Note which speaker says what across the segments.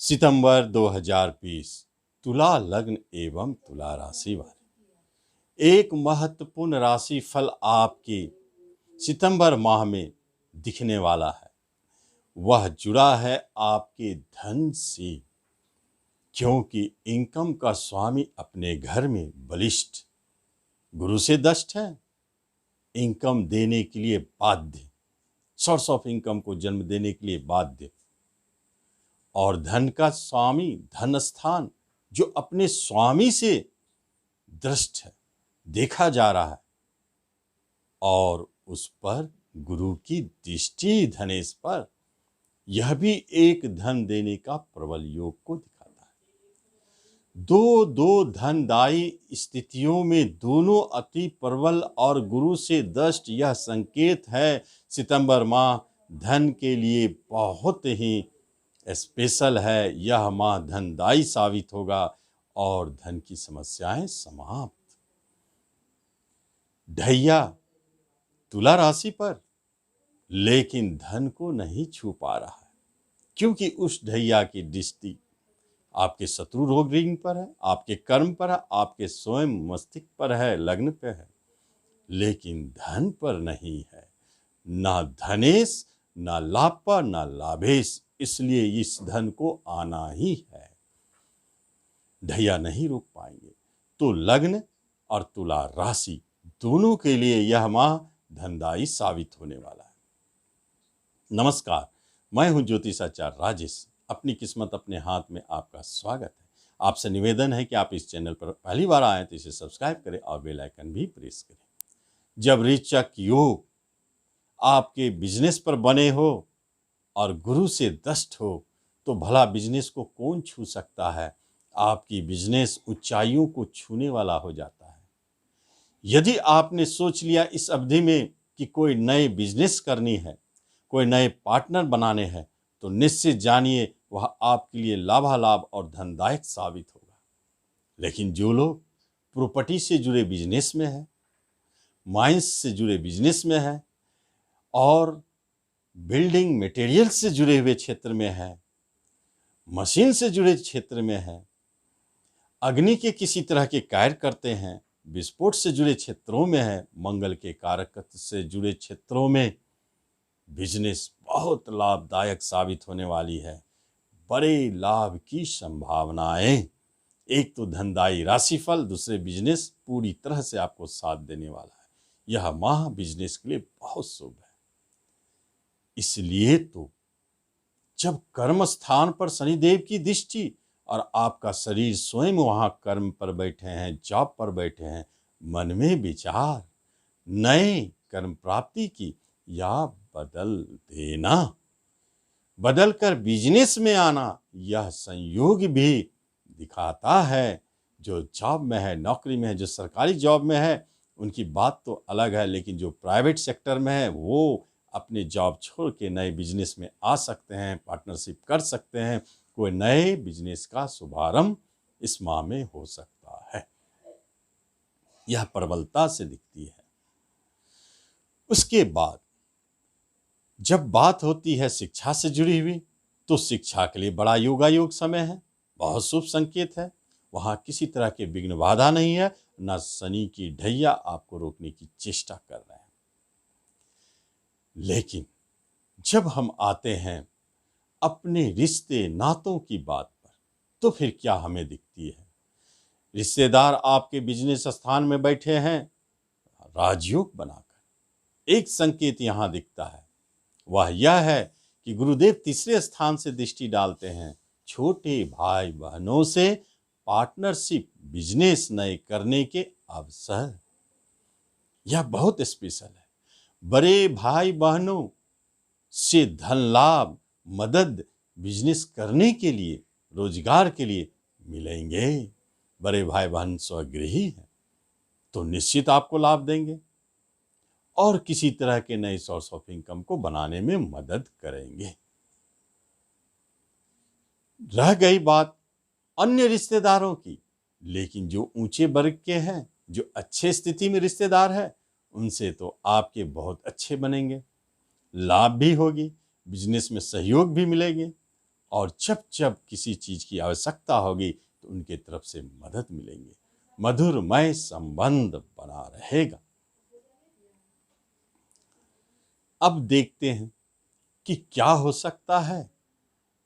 Speaker 1: सितंबर 2020 तुला लग्न एवं तुला राशि वाले एक महत्वपूर्ण राशि फल आपके सितंबर माह में दिखने वाला है। वह जुड़ा है आपके धन से, क्योंकि इनकम का स्वामी अपने घर में बलिष्ठ गुरु से दष्ट है। इनकम देने के लिए बाध्य, सोर्स ऑफ इनकम को जन्म देने के लिए बाध्य। और धन का स्वामी धन स्थान जो अपने स्वामी से दृष्ट है, देखा जा रहा है, और उस पर गुरु की दृष्टि धनेश पर, यह भी एक धन देने का प्रबल योग को दिखाता है। दो धनदायी स्थितियों में दोनों अति प्रबल और गुरु से दृष्ट, यह संकेत है सितंबर माह धन के लिए बहुत ही स्पेशल है। यह माह धनदायी साबित होगा और धन की समस्याएं समाप्त। ढैया तुला राशि पर, लेकिन धन को नहीं छू पा रहा है, क्योंकि उस ढैया की दृष्टि आपके शत्रु रोग ऋण पर है, आपके कर्म पर है, आपके स्वयं मस्तिष्क पर है, लग्न पे है, लेकिन धन पर नहीं है। ना धनेश, ना लाभ, ना लाभेश। इसलिए इस धन को आना ही है, ढैया नहीं रोक पाएंगे। तो लग्न और तुला राशि दोनों के लिए यह माह धनदायी साबित होने वाला है। नमस्कार, मैं हूं ज्योतिषाचार्य राजेश। अपनी किस्मत अपने हाथ में आपका स्वागत है। आपसे निवेदन है कि आप इस चैनल पर पहली बार आए तो इसे सब्सक्राइब करें और बेल आइकन भी प्रेस करें। जब ऋचक योग आपके बिजनेस पर बने हो और गुरु से दष्ट हो, तो भला बिजनेस को कौन छू सकता है। आपकी बिजनेस ऊंचाइयों को छूने वाला हो जाता है। यदि आपने सोच लिया इस अवधि में कि कोई नए बिजनेस करनी है, कोई नए पार्टनर बनाने हैं, तो निश्चित जानिए वह आपके लिए लाभालाभ और धनदायक साबित होगा। लेकिन जो लोग प्रॉपर्टी से जुड़े बिजनेस में है, माइंस से जुड़े बिजनेस में है और बिल्डिंग मटेरियल से जुड़े हुए क्षेत्र में है, मशीन से जुड़े क्षेत्र में है, अग्नि के किसी तरह के कार्य करते हैं, विस्फोट से जुड़े क्षेत्रों में है, मंगल के कारक से जुड़े क्षेत्रों में बिजनेस बहुत लाभदायक साबित होने वाली है। बड़े लाभ की संभावनाएं, एक तो धनदायी राशिफल, दूसरे बिजनेस पूरी तरह से आपको साथ देने वाला है। यह माह बिजनेस के लिए बहुत शुभ है। इसलिए तो जब कर्म स्थान पर शनिदेव की दृष्टि और आपका शरीर स्वयं वहां कर्म पर बैठे हैं, जॉब पर बैठे हैं, मन में विचार नए कर्म प्राप्ति की या बदल देना, बदल कर बिजनेस में आना, यह संयोग भी दिखाता है। जो जॉब में है, नौकरी में है, जो सरकारी जॉब में है, उनकी बात तो अलग है, लेकिन जो प्राइवेट सेक्टर में है वो अपने जॉब छोड़ के नए बिजनेस में आ सकते हैं, पार्टनरशिप कर सकते हैं। कोई नए बिजनेस का शुभारंभ इस माह में हो सकता है। यह प्रबलता से दिखती है। उसके बाद जब बात होती है शिक्षा से जुड़ी हुई, तो शिक्षा के लिए बड़ा योगायोग समय है, बहुत शुभ संकेत है। वहां किसी तरह के विघ्न बाधा नहीं है, ना शनि की ढैया आपको रोकने की चेष्टा कर रहे हैं। लेकिन जब हम आते हैं अपने रिश्ते नातों की बात पर, तो फिर क्या हमें दिखती है। रिश्तेदार आपके बिजनेस स्थान में बैठे हैं राजयोग बनाकर। एक संकेत यहां दिखता है, वह यह है कि गुरुदेव तीसरे स्थान से दृष्टि डालते हैं। छोटे भाई बहनों से पार्टनरशिप, बिजनेस नए करने के अवसर, यह बहुत स्पेशल है। बड़े भाई बहनों से धन लाभ, मदद बिजनेस करने के लिए, रोजगार के लिए मिलेंगे। बड़े भाई बहन स्वगृही हैं तो निश्चित आपको लाभ देंगे और किसी तरह के नए सोर्स ऑफ इनकम को बनाने में मदद करेंगे। रह गई बात अन्य रिश्तेदारों की, लेकिन जो ऊंचे वर्ग के हैं, जो अच्छे स्थिति में रिश्तेदार हैं, उनसे तो आपके बहुत अच्छे बनेंगे, लाभ भी होगी, बिजनेस में सहयोग भी मिलेंगे और जब जब किसी चीज की आवश्यकता होगी तो उनके तरफ से मदद मिलेंगे, मधुरमय संबंध बना रहेगा। अब देखते हैं कि क्या हो सकता है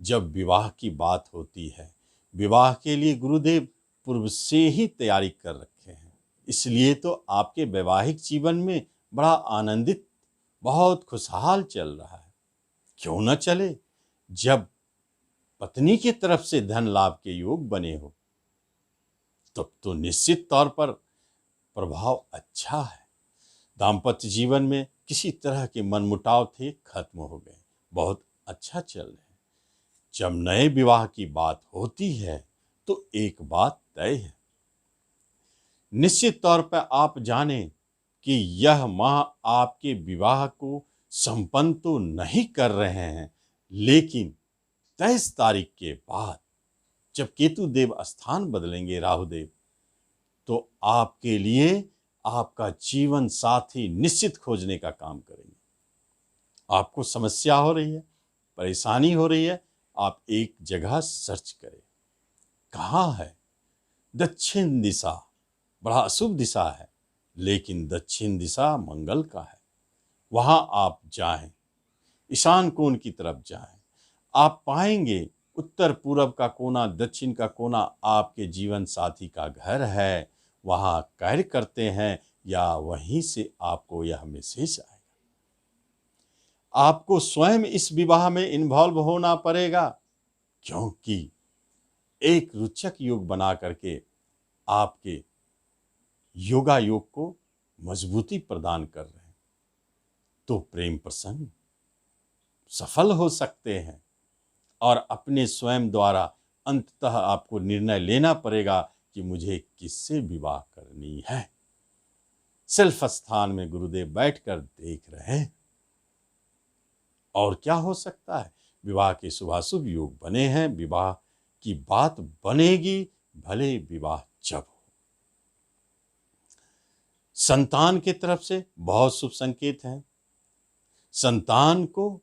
Speaker 1: जब विवाह की बात होती है। विवाह के लिए गुरुदेव पूर्व से ही तैयारी कर रखे हैं, इसलिए तो आपके वैवाहिक जीवन में बड़ा आनंदित, बहुत खुशहाल चल रहा है। क्यों न चले, जब पत्नी की तरफ से धन लाभ के योग बने हो तब तो निश्चित तौर पर प्रभाव अच्छा है। दाम्पत्य जीवन में किसी तरह के मनमुटाव थे, खत्म हो गए, बहुत अच्छा चल रहे हैं। जब नए विवाह की बात होती है तो एक बात तय है, निश्चित तौर पर आप जाने कि यह माह आपके विवाह को संपन्न तो नहीं कर रहे हैं, लेकिन 23 तारीख के बाद जब केतु देव स्थान बदलेंगे, राहु देव, तो आपके लिए आपका जीवन साथी निश्चित खोजने का काम करेंगे। आपको समस्या हो रही है, परेशानी हो रही है, आप एक जगह सर्च करें, कहाँ है? दक्षिण दिशा बड़ा अशुभ दिशा है, लेकिन दक्षिण दिशा मंगल का है, वहां आप जाएं, ईशान कोण की तरफ जाएं, आप पाएंगे उत्तर पूर्व का कोना, दक्षिण का कोना आपके जीवन साथी का घर है, वहां कार्य करते हैं, या वहीं से आपको यह मैसेज आएगा। आपको स्वयं इस विवाह में इन्वॉल्व होना पड़ेगा, क्योंकि एक रुचक योग बना करके आपके योगा योग को मजबूती प्रदान कर रहे हैं, तो प्रेम प्रसंग सफल हो सकते हैं। और अपने स्वयं द्वारा अंततः आपको निर्णय लेना पड़ेगा कि मुझे किससे विवाह करनी है। सेल्फ स्थान में गुरुदेव बैठकर देख रहे हैं। और क्या हो सकता है? विवाह के शुभाशुभ योग बने हैं, विवाह की बात बनेगी, भले विवाह जब हो। संतान की तरफ से बहुत शुभ संकेत हैं। संतान को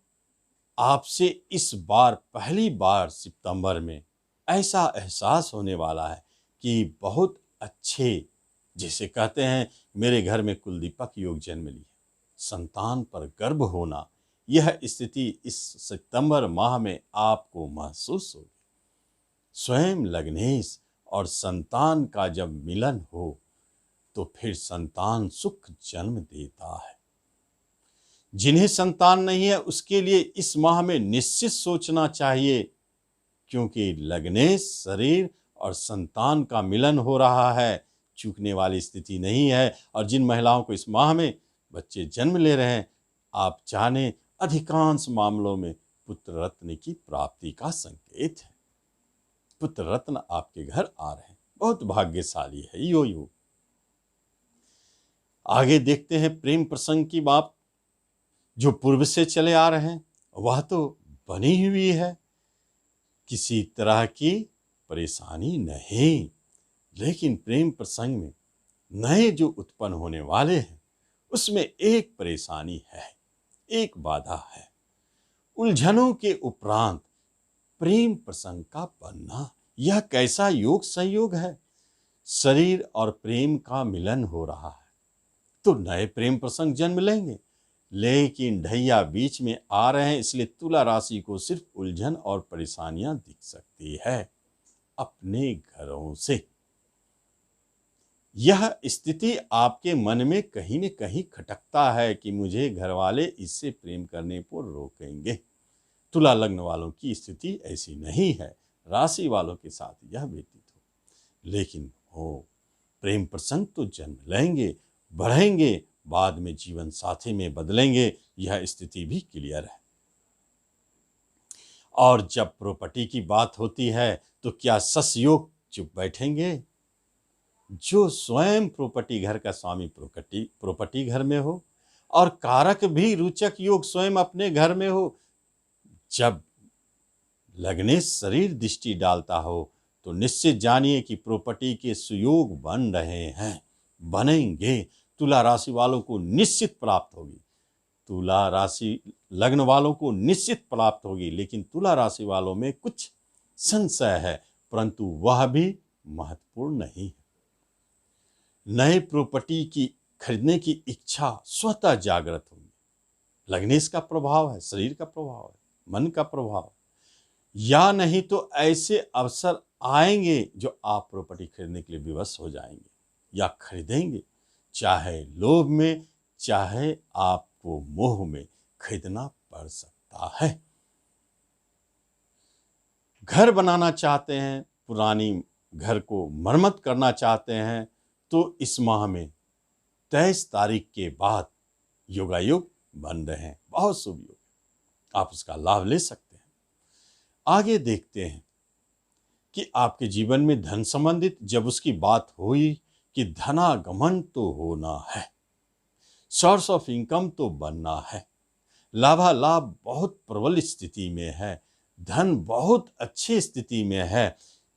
Speaker 1: आपसे इस बार पहली बार सितंबर में ऐसा एहसास होने वाला है कि बहुत अच्छे, जिसे कहते हैं मेरे घर में कुलदीपक योग जन्म ली है, संतान पर गर्व होना, यह स्थिति इस सितंबर माह में आपको महसूस होगी। स्वयं लग्नेश और संतान का जब मिलन हो तो फिर संतान सुख जन्म देता है। जिन्हें संतान नहीं है उसके लिए इस माह में निश्चित सोचना चाहिए, क्योंकि लग्नेश शरीर और संतान का मिलन हो रहा है, चूकने वाली स्थिति नहीं है। और जिन महिलाओं को इस माह में बच्चे जन्म ले रहे हैं, आप जाने अधिकांश मामलों में पुत्र रत्न की प्राप्ति का संकेत है। पुत्र रत्न आपके घर आ रहे हैं, बहुत भाग्यशाली है यो। आगे देखते हैं प्रेम प्रसंग की बात। जो पूर्व से चले आ रहे हैं वह तो बनी हुई है, किसी तरह की परेशानी नहीं, लेकिन प्रेम प्रसंग में नए जो उत्पन्न होने वाले हैं उसमें एक परेशानी है, एक बाधा है। उलझनों के उपरांत प्रेम प्रसंग का बनना, यह कैसा योग संयोग है। शरीर और प्रेम का मिलन हो रहा है तो नए प्रेम प्रसंग जन्म लेंगे, लेकिन ढैया बीच में आ रहे हैं, इसलिए तुला राशि को सिर्फ उलझन और परेशानियां दिख सकती है अपने घरों से। यह स्थिति आपके मन में कहीं न कहीं खटकता है कि मुझे घर वाले इससे प्रेम करने पर रोकेंगे। तुला लग्न वालों की स्थिति ऐसी नहीं है, राशि वालों के साथ यह व्यतीत हो, लेकिन हो प्रेम प्रसंग तो जन्म लेंगे, बढ़ेंगे, बाद में जीवन साथी में बदलेंगे, यह स्थिति भी क्लियर है। और जब प्रॉपर्टी की बात होती है तो क्या सस योग चुप बैठेंगे? जो स्वयं प्रॉपर्टी घर का स्वामी प्रॉपर्टी घर में हो और कारक भी रुचक योग स्वयं अपने घर में हो, जब लगने शरीर दृष्टि डालता हो तो निश्चित जानिए कि प्रॉपर्टी के सुयोग बन रहे हैं, बनेंगे। तुला राशि वालों को निश्चित प्राप्त होगी। तुला राशि लग्न वालों को निश्चित प्राप्त होगी, लेकिन तुला राशि वालों में कुछ संशय है, परंतु वह भी महत्वपूर्ण नहीं है। नए प्रॉपर्टी की खरीदने की इच्छा स्वतः जागृत होगी। लग्नेश का प्रभाव है, शरीर का प्रभाव है, मन का प्रभाव, या नहीं तो ऐसे अवसर आएंगे जो आप प्रॉपर्टी खरीदने के लिए विवश हो जाएंगे या खरीदेंगे, चाहे लोभ में चाहे आपको मोह में खरीदना पड़ सकता है। घर बनाना चाहते हैं, पुरानी घर को मरम्मत करना चाहते हैं, तो इस माह में 23 तारीख के बाद योगायोग बन रहे हैं, बहुत शुभ योग, आप उसका लाभ ले सकते हैं। आगे देखते हैं कि आपके जीवन में धन संबंधित जब उसकी बात हुई कि धनागमन तो होना है, सोर्स ऑफ इनकम तो बनना है, लाभालाभ बहुत प्रबल स्थिति में है, धन बहुत अच्छी स्थिति में है।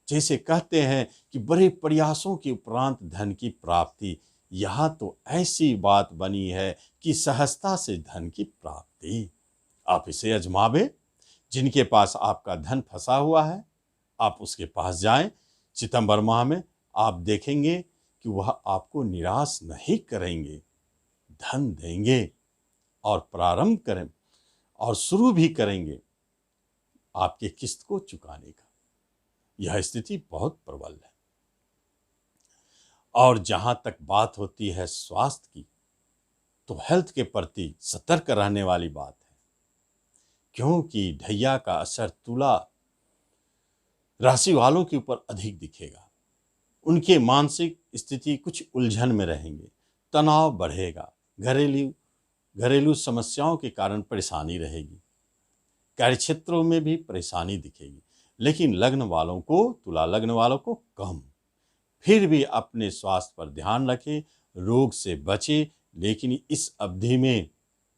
Speaker 1: जैसे कहते हैं कि बड़े प्रयासों के उपरांत धन की प्राप्ति, यहाँ तो ऐसी बात बनी है कि सहजता से धन की प्राप्ति। आप इसे आजमावे। जिनके पास आपका धन फंसा हुआ है, आप उसके पास जाएं। सितंबर माह में आप देखेंगे कि वह आपको निराश नहीं करेंगे, धन देंगे और प्रारंभ करें और शुरू भी करेंगे आपके किस्त को चुकाने का। यह स्थिति बहुत प्रबल है। और जहां तक बात होती है स्वास्थ्य की, तो हेल्थ के प्रति सतर्क रहने वाली बात है, क्योंकि ढैया का असर तुला राशि वालों के ऊपर अधिक दिखेगा। उनके मानसिक स्थिति कुछ उलझन में रहेंगे, तनाव बढ़ेगा, घरेलू समस्याओं के कारण परेशानी रहेगी, कार्यक्षेत्रों में भी परेशानी दिखेगी। लेकिन लग्न वालों को, तुला लग्न वालों को कम। फिर भी अपने स्वास्थ्य पर ध्यान रखें, रोग से बचें। लेकिन इस अवधि में,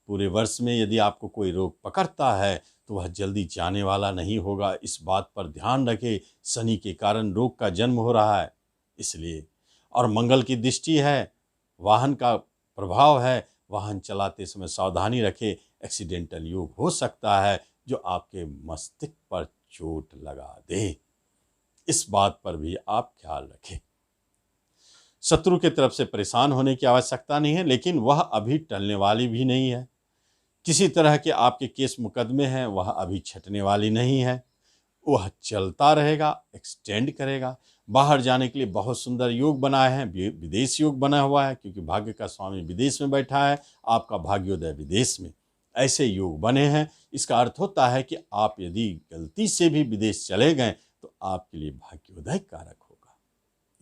Speaker 1: पूरे वर्ष में यदि आपको कोई रोग पकड़ता है तो वह जल्दी जाने वाला नहीं होगा, इस बात पर ध्यान रखें। शनि के कारण रोग का जन्म हो रहा है इसलिए, और मंगल की दृष्टि है, वाहन का प्रभाव है, वाहन चलाते समय सावधानी रखें। एक्सीडेंटल योग हो सकता है जो आपके मस्तिष्क पर चोट लगा दे, इस बात पर भी आप ख्याल रखें। शत्रु की तरफ से परेशान होने की आवश्यकता नहीं है, लेकिन वह अभी टलने वाली भी नहीं है। किसी तरह के आपके केस मुकदमे हैं, वह अभी छटने वाली नहीं है, वह चलता रहेगा, एक्सटेंड करेगा। बाहर जाने के लिए बहुत सुंदर योग बनाए हैं, विदेश योग बना हुआ है, क्योंकि भाग्य का स्वामी विदेश में बैठा है, आपका भाग्योदय विदेश में, ऐसे योग बने हैं। इसका अर्थ होता है कि आप यदि गलती से भी विदेश चले गए तो आपके लिए भाग्योदय कारक होगा।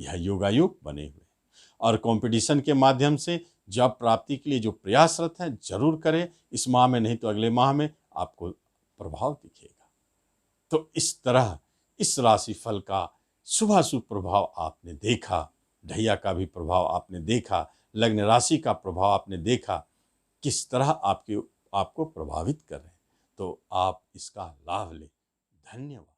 Speaker 1: यह योगा योग बने हुए, और कंपटीशन के माध्यम से जॉब प्राप्ति के लिए जो प्रयासरत हैं जरूर करें। इस माह में नहीं तो अगले माह में आपको प्रभाव दिखेगा। तो इस तरह इस राशि फल का शुभाशुभ प्रभाव आपने देखा, ढैया का भी प्रभाव आपने देखा, लग्न राशि का प्रभाव आपने देखा, किस तरह आपको प्रभावित कर रहे हैं। तो आप इसका लाभ लें। धन्यवाद।